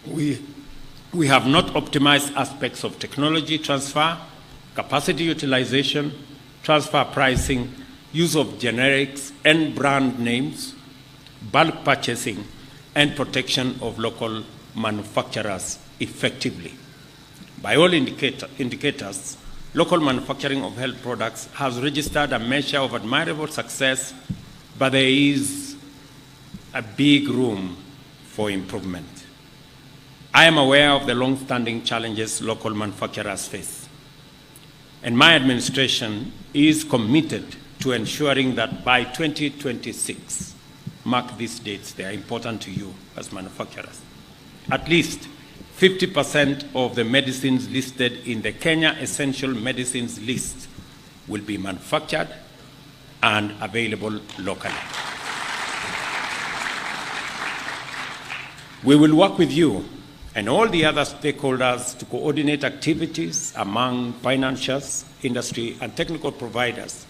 We have not optimized aspects of technology transfer, capacity utilization, transfer pricing, use of generics and brand names, bulk purchasing, and protection of local manufacturers effectively. By all indicators, local manufacturing of health products has registered a measure of admirable success, but there is a big room for improvement. I am aware of the long-standing challenges local manufacturers face, and my administration is committed to ensuring that by 2026, mark these dates, they are important to you as manufacturers, at least 50% of the medicines listed in the Kenya Essential Medicines list will be manufactured and available locally. We will work with you and all the other stakeholders to coordinate activities among financiers, industry, and technical providers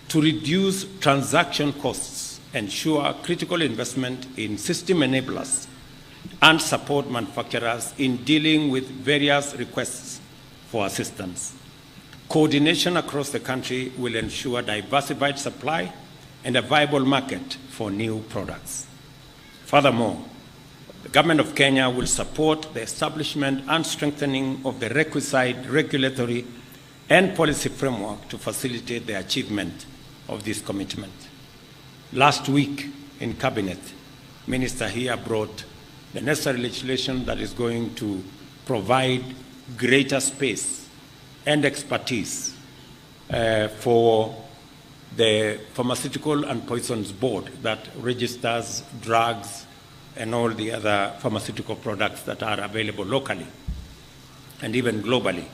to reduce transaction costs, ensure critical investment in system enablers, and support manufacturers in dealing with various requests for assistance. Coordination across the country will ensure diversified supply and a viable market for new products. Furthermore, the Government of Kenya will support the establishment and strengthening of the requisite regulatory and policy framework to facilitate the achievement of this commitment. Last week in Cabinet, Minister here brought the necessary legislation that is going to provide greater space and expertise for the Pharmaceutical and Poisons Board that registers drugs and all the other pharmaceutical products that are available locally and even globally,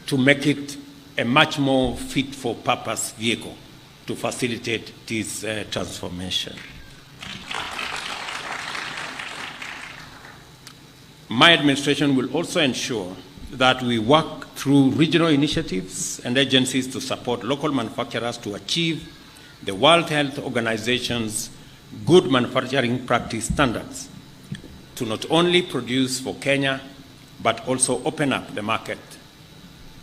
to make it a much more fit-for-purpose vehicle to facilitate this transformation. My administration will also ensure that we work through regional initiatives and agencies to support local manufacturers to achieve the World Health Organization's good manufacturing practice standards, to not only produce for Kenya, but also open up the market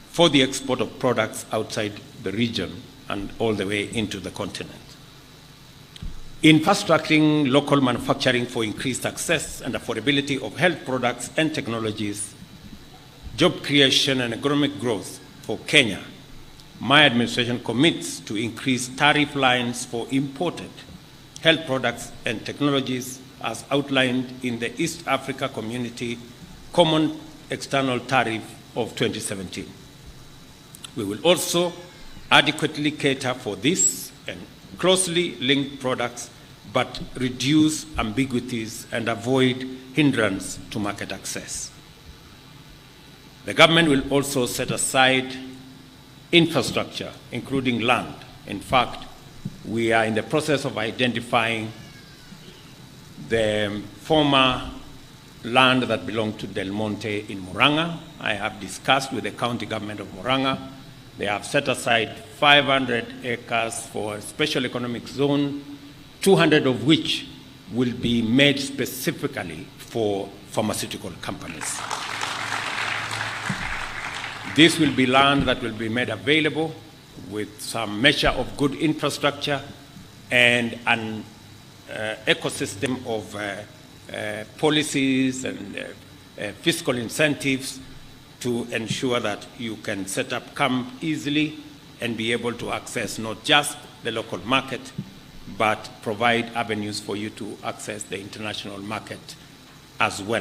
for the export of products outside the region and all the way into the continent. In fast-tracking local manufacturing for increased access and affordability of health products and technologies, job creation and economic growth for Kenya, my administration commits to increase tariff lines for imported health products and technologies as outlined in the East Africa Community Common External Tariff of 2017. We will also adequately cater for this and closely linked products, but reduce ambiguities and avoid hindrance to market access. The government will also set aside infrastructure, including land. In fact, we are in the process of identifying the former land that belonged to Delmonte in Murang. I have discussed with the county government of Murang. They have set aside 500 acres for a special economic zone, 200 of which will be made specifically for pharmaceutical companies. This will be land that will be made available with some measure of good infrastructure and an ecosystem of policies and fiscal incentives to ensure that you can set up camp easily and be able to access not just the local market, but provide avenues for you to access the international market as well.